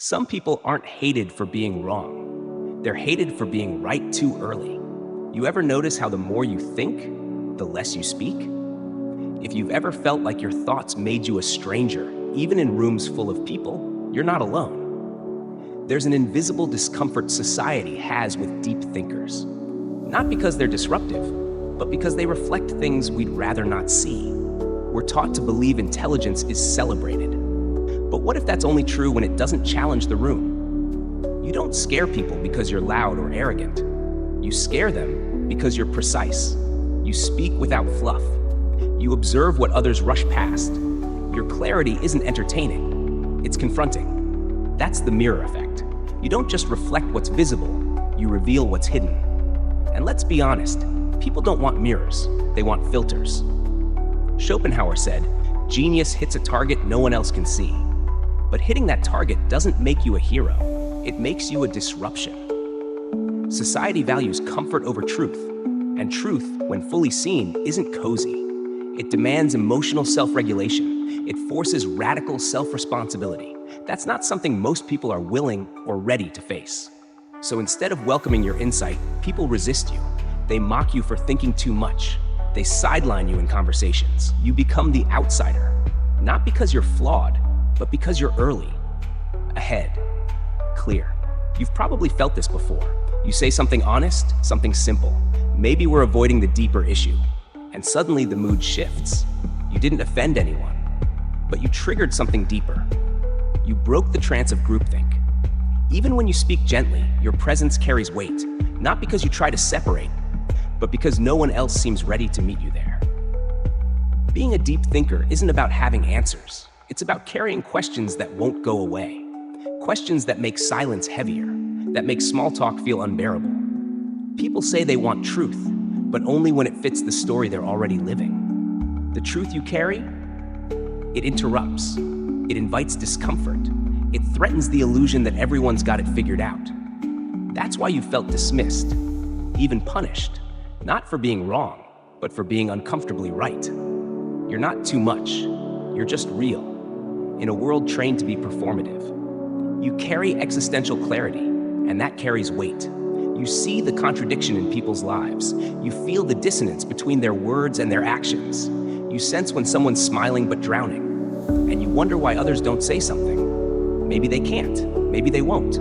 Some people aren't hated for being wrong. They're hated for being right too early. You ever notice how the more you think, the less you speak? If you've ever felt like your thoughts made you a stranger, even in rooms full of people, you're not alone. There's an invisible discomfort society has with deep thinkers. Not because they're disruptive, but because they reflect things we'd rather not see. We're taught to believe intelligence is celebrated. But what if that's only true when it doesn't challenge the room? You don't scare people because you're loud or arrogant. You scare them because you're precise. You speak without fluff. You observe what others rush past. Your clarity isn't entertaining, it's confronting. That's the mirror effect. You don't just reflect what's visible, you reveal what's hidden. And let's be honest, people don't want mirrors, they want filters. Schopenhauer said, "Genius hits a target no one else can see." But hitting that target doesn't make you a hero. It makes you a disruption. Society values comfort over truth, and truth, when fully seen, isn't cozy. It demands emotional self-regulation. It forces radical self-responsibility. That's not something most people are willing or ready to face. So instead of welcoming your insight, people resist you. They mock you for thinking too much. They sideline you in conversations. You become the outsider, not because you're flawed, but because you're early, ahead, clear. You've probably felt this before. You say something honest, something simple. Maybe we're avoiding the deeper issue, and suddenly the mood shifts. You didn't offend anyone, but you triggered something deeper. You broke the trance of groupthink. Even when you speak gently, your presence carries weight, not because you try to separate, but because no one else seems ready to meet you there. Being a deep thinker isn't about having answers. It's about carrying questions that won't go away. Questions that make silence heavier, that make small talk feel unbearable. People say they want truth, but only when it fits the story they're already living. The truth you carry, it interrupts. It invites discomfort. It threatens the illusion that everyone's got it figured out. That's why you felt dismissed, even punished, not for being wrong, but for being uncomfortably right. You're not too much. You're just real. In a world trained to be performative. You carry existential clarity, and that carries weight. You see the contradiction in people's lives. You feel the dissonance between their words and their actions. You sense when someone's smiling but drowning, and you wonder why others don't say something. Maybe they can't, maybe they won't.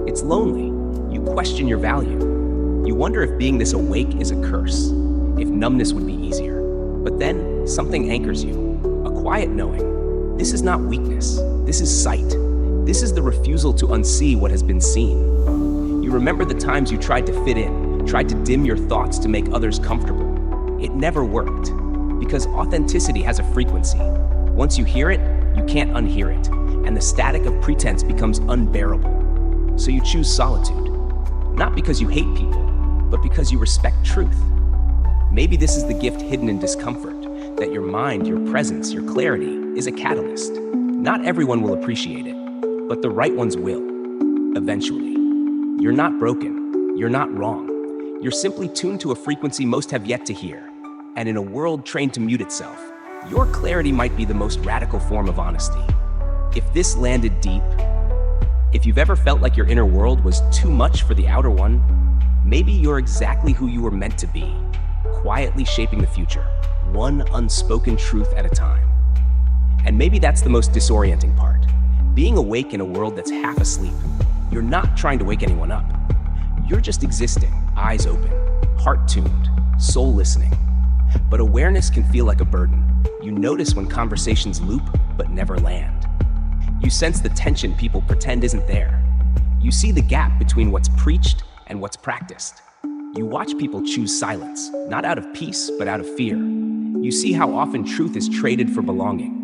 It's lonely. You question your value. You wonder if being this awake is a curse, if numbness would be easier. But then something anchors you, a quiet knowing. This is not weakness, this is sight. This is the refusal to unsee what has been seen. You remember the times you tried to fit in, tried to dim your thoughts to make others comfortable. It never worked, because authenticity has a frequency. Once you hear it, you can't unhear it, and the static of pretense becomes unbearable. So you choose solitude, not because you hate people, but because you respect truth. Maybe this is the gift hidden in discomfort, that your mind, your presence, your clarity is a catalyst. Not everyone will appreciate it, but the right ones will, eventually. You're not broken, you're not wrong. You're simply tuned to a frequency most have yet to hear. And in a world trained to mute itself, your clarity might be the most radical form of honesty. If this landed deep, if you've ever felt like your inner world was too much for the outer one, maybe you're exactly who you were meant to be, quietly shaping the future, one unspoken truth at a time. And maybe that's the most disorienting part. Being awake in a world that's half asleep. You're not trying to wake anyone up. You're just existing, eyes open, heart tuned, soul listening. But awareness can feel like a burden. You notice when conversations loop but never land. You sense the tension people pretend isn't there. You see the gap between what's preached and what's practiced. You watch people choose silence, not out of peace, but out of fear. You see how often truth is traded for belonging.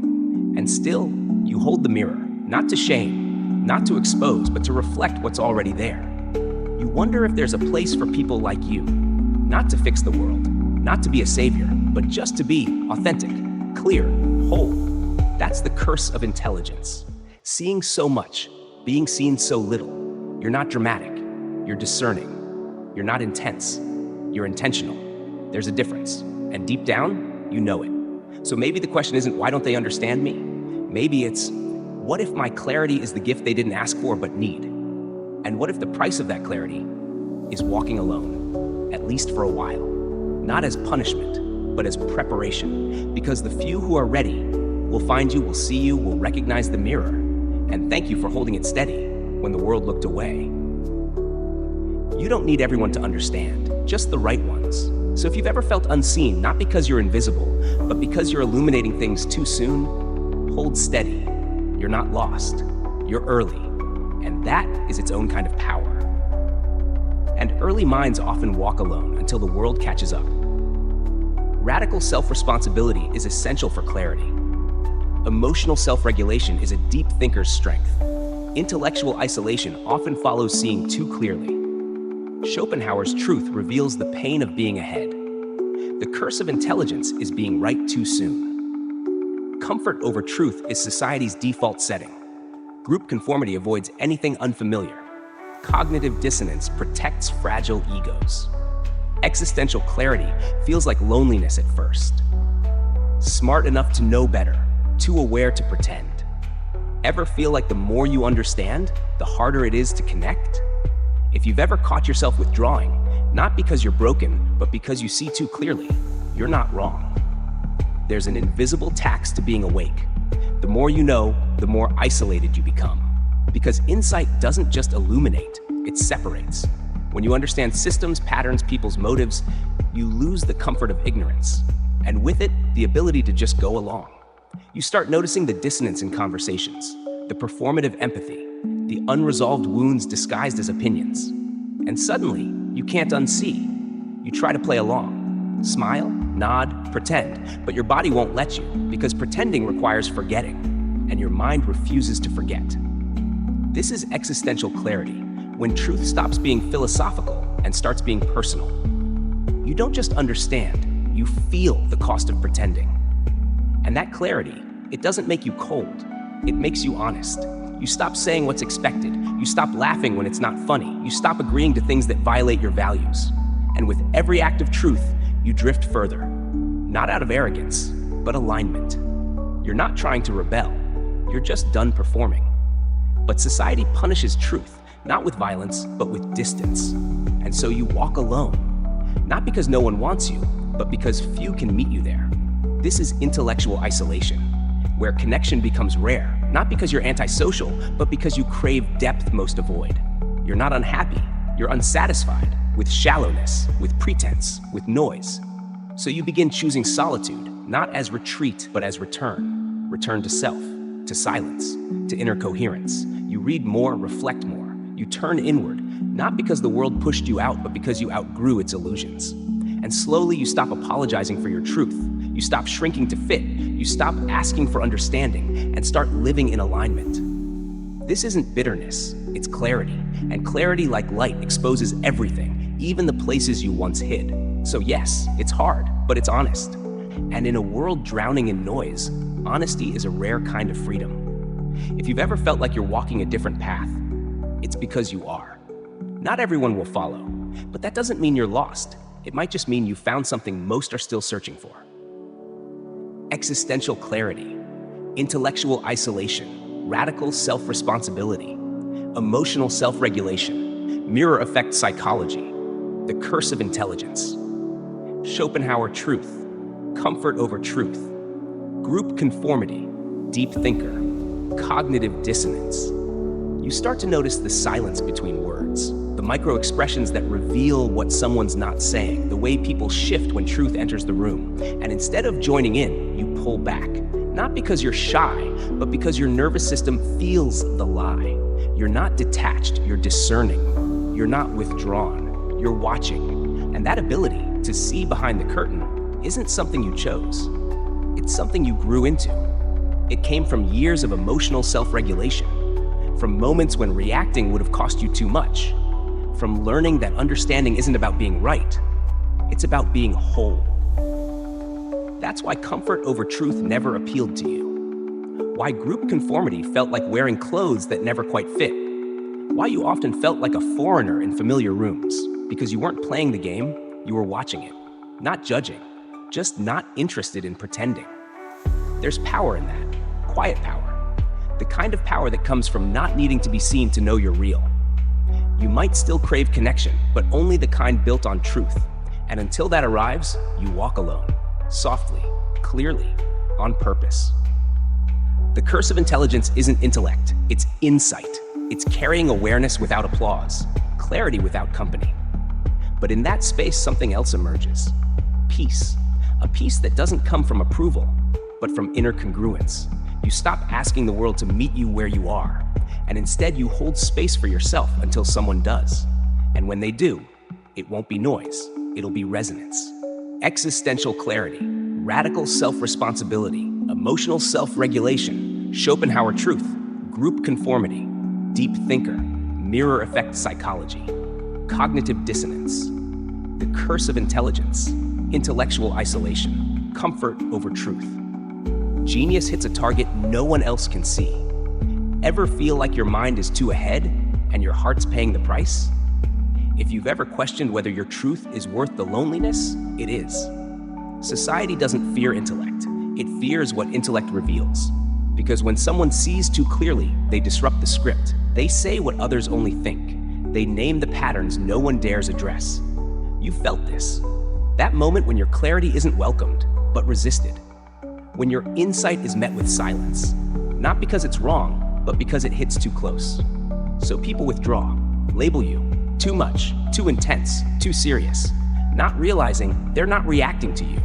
And still, you hold the mirror, not to shame, not to expose, but to reflect what's already there. You wonder if there's a place for people like you, not to fix the world, not to be a savior, but just to be authentic, clear, whole. That's the curse of intelligence. Seeing so much, being seen so little. You're not dramatic, you're discerning. You're not intense, you're intentional. There's a difference, and deep down, you know it. So maybe the question isn't, why don't they understand me? Maybe it's, What if my clarity is the gift they didn't ask for but need? And what if the price of that clarity is walking alone, at least for a while? Not as punishment, but as preparation. Because the few who are ready will find you, will see you, will recognize the mirror, and thank you for holding it steady when the world looked away. You don't need everyone to understand, just the right ones. So if you've ever felt unseen, not because you're invisible, but because you're illuminating things too soon, hold steady. You're not lost. You're early. And that is its own kind of power. And early minds often walk alone until the world catches up. Radical self-responsibility is essential for clarity. Emotional self-regulation is a deep thinker's strength. Intellectual isolation often follows seeing too clearly. Schopenhauer's truth reveals the pain of being ahead. The curse of intelligence is being right too soon. Comfort over truth is society's default setting. Group conformity avoids anything unfamiliar. Cognitive dissonance protects fragile egos. Existential clarity feels like loneliness at first. Smart enough to know better, too aware to pretend. Ever feel like the more you understand, the harder it is to connect? If you've ever caught yourself withdrawing, not because you're broken, but because you see too clearly, you're not wrong. There's an invisible tax to being awake. The more you know, the more isolated you become. Because insight doesn't just illuminate, it separates. When you understand systems, patterns, people's motives, you lose the comfort of ignorance. And with it, the ability to just go along. You start noticing the dissonance in conversations, the performative empathy, the unresolved wounds disguised as opinions. And suddenly, you can't unsee. You try to play along. Smile, nod, pretend, but your body won't let you because pretending requires forgetting, and your mind refuses to forget. This is existential clarity, when truth stops being philosophical and starts being personal. You don't just understand, you feel the cost of pretending. And that clarity, it doesn't make you cold, it makes you honest. You stop saying what's expected. You stop laughing when it's not funny. You stop agreeing to things that violate your values. And with every act of truth, you drift further. Not out of arrogance, but alignment. You're not trying to rebel. You're just done performing. But society punishes truth, not with violence, but with distance. And so you walk alone. Not because no one wants you, but because few can meet you there. This is intellectual isolation, where connection becomes rare. Not because you're antisocial, but because you crave depth most avoid. You're not unhappy, you're unsatisfied with shallowness, with pretense, with noise. So you begin choosing solitude, not as retreat, but as return. Return to self, to silence, to inner coherence. You read more, reflect more. You turn inward, not because the world pushed you out, but because you outgrew its illusions. And slowly you stop apologizing for your truth. You stop shrinking to fit. You stop asking for understanding and start living in alignment. This isn't bitterness, it's clarity. And clarity, like light, exposes everything, even the places you once hid. So yes, it's hard, but it's honest. And in a world drowning in noise, honesty is a rare kind of freedom. If you've ever felt like you're walking a different path, it's because you are. Not everyone will follow, but that doesn't mean you're lost. It might just mean you found something most are still searching for. Existential clarity, intellectual isolation, radical self-responsibility, emotional self-regulation, mirror effect psychology, the curse of intelligence, Schopenhauer truth, comfort over truth, group conformity, deep thinker, cognitive dissonance. You start to notice the silence between words, the micro-expressions that reveal what someone's not saying, the way people shift when truth enters the room. And instead of joining in, you pull back. Not because you're shy, but because your nervous system feels the lie. You're not detached, you're discerning. You're not withdrawn, you're watching. And that ability to see behind the curtain isn't something you chose. It's something you grew into. It came from years of emotional self-regulation, from moments when reacting would have cost you too much, from learning that understanding isn't about being right, it's about being whole. That's why comfort over truth never appealed to you. Why group conformity felt like wearing clothes that never quite fit. Why you often felt like a foreigner in familiar rooms, because you weren't playing the game, you were watching it, not judging, just not interested in pretending. There's power in that, quiet power. The kind of power that comes from not needing to be seen to know you're real. You might still crave connection, but only the kind built on truth. And until that arrives, you walk alone, softly, clearly, on purpose. The curse of intelligence isn't intellect, it's insight. It's carrying awareness without applause, clarity without company. But in that space, something else emerges. Peace. A peace that doesn't come from approval, but from inner congruence. You stop asking the world to meet you where you are, and instead you hold space for yourself until someone does. And when they do, it won't be noise, it'll be resonance. Existential clarity, radical self-responsibility, emotional self-regulation, Schopenhauer truth, group conformity, deep thinker, mirror effect psychology, cognitive dissonance, the curse of intelligence, intellectual isolation, comfort over truth. Genius hits a target no one else can see. Ever feel like your mind is too ahead and your heart's paying the price? If you've ever questioned whether your truth is worth the loneliness, it is. Society doesn't fear intellect. It fears what intellect reveals. Because when someone sees too clearly, they disrupt the script. They say what others only think. They name the patterns no one dares address. You've felt this. That moment when your clarity isn't welcomed, but resisted. When your insight is met with silence. Not because it's wrong, but because it hits too close. So people withdraw, label you, too much, too intense, too serious, not realizing they're not reacting to you.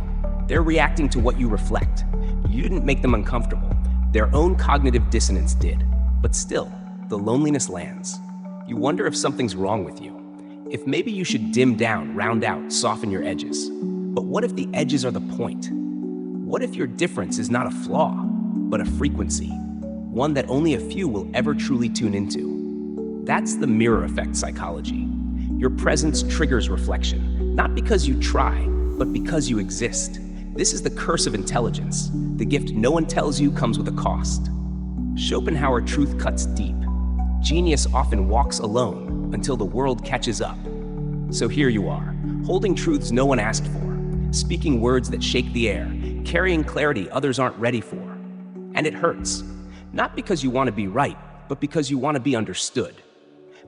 They're reacting to what you reflect. You didn't make them uncomfortable. Their own cognitive dissonance did. But still, the loneliness lands. You wonder if something's wrong with you. If maybe you should dim down, round out, soften your edges. But what if the edges are the point? What if your difference is not a flaw, but a frequency? One that only a few will ever truly tune into. That's the mirror effect psychology. Your presence triggers reflection, not because you try, but because you exist. This is the curse of intelligence. The gift no one tells you comes with a cost. Schopenhauer truth cuts deep. Genius often walks alone until the world catches up. So here you are, holding truths no one asked for, speaking words that shake the air, carrying clarity others aren't ready for. And it hurts. Not because you want to be right, but because you want to be understood.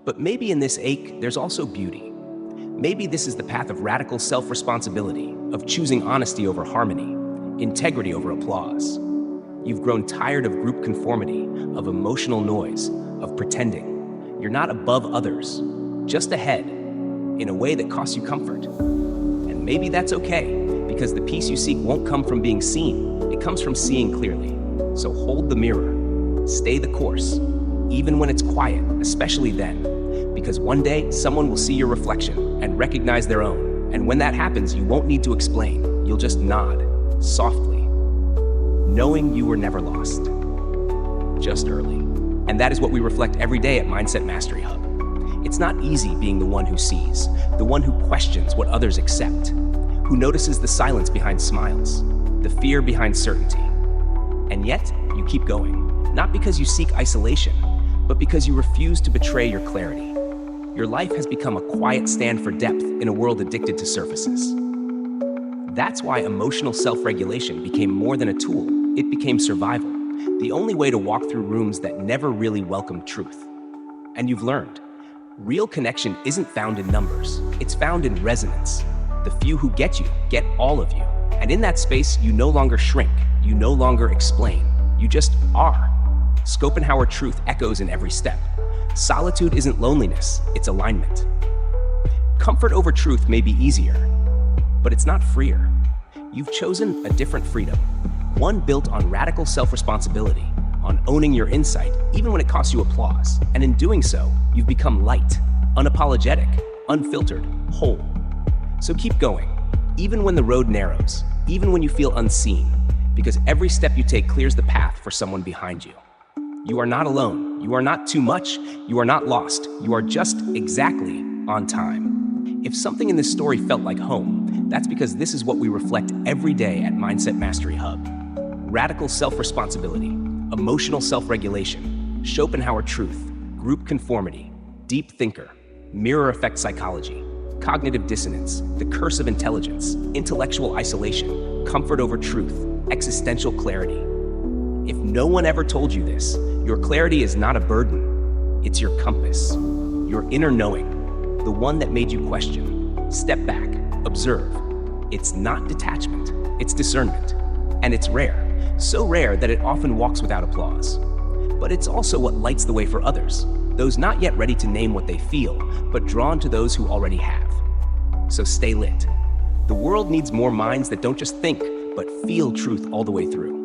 But maybe in this ache, there's also beauty. Maybe this is the path of radical self-responsibility, of choosing honesty over harmony, integrity over applause. You've grown tired of group conformity, of emotional noise, of pretending. You're not above others, just ahead, in a way that costs you comfort. And maybe that's okay, because the peace you seek won't come from being seen. It comes from seeing clearly. So hold the mirror. Stay the course, even when it's quiet, especially then, because one day someone will see your reflection and recognize their own. And when that happens, you won't need to explain. You'll just nod, softly, knowing you were never lost, just early. And that is what we reflect every day at Mindset Mastery Hub. It's not easy being the one who sees, the one who questions what others accept, who notices the silence behind smiles, the fear behind certainty. And yet, you keep going. Not because you seek isolation, but because you refuse to betray your clarity. Your life has become a quiet stand for depth in a world addicted to surfaces. That's why emotional self-regulation became more than a tool. It became survival, the only way to walk through rooms that never really welcomed truth. And you've learned, real connection isn't found in numbers. It's found in resonance. The few who get you, get all of you. And in that space, you no longer shrink. You no longer explain. You just are. Schopenhauer truth echoes in every step. Solitude isn't loneliness, it's alignment. Comfort over truth may be easier, but it's not freer. You've chosen a different freedom, one built on radical self-responsibility, on owning your insight, even when it costs you applause. And in doing so, you've become light, unapologetic, unfiltered, whole. So keep going, even when the road narrows, even when you feel unseen, because every step you take clears the path for someone behind you. You are not alone. You are not too much. You are not lost. You are just exactly on time. If something in this story felt like home, that's because this is what we reflect every day at Mindset Mastery Hub. Radical self-responsibility, emotional self-regulation, Schopenhauer truth, group conformity, deep thinker, mirror effect psychology, cognitive dissonance, the curse of intelligence, intellectual isolation, comfort over truth, existential clarity. If no one ever told you this, Your clarity is not a burden. It's your compass, your inner knowing, the one that made you question, step back, observe. It's not detachment, it's discernment. And it's rare, so rare that it often walks without applause. But it's also what lights the way for others, those not yet ready to name what they feel, but drawn to those who already have. So stay lit. The world needs more minds that don't just think, but feel truth all the way through.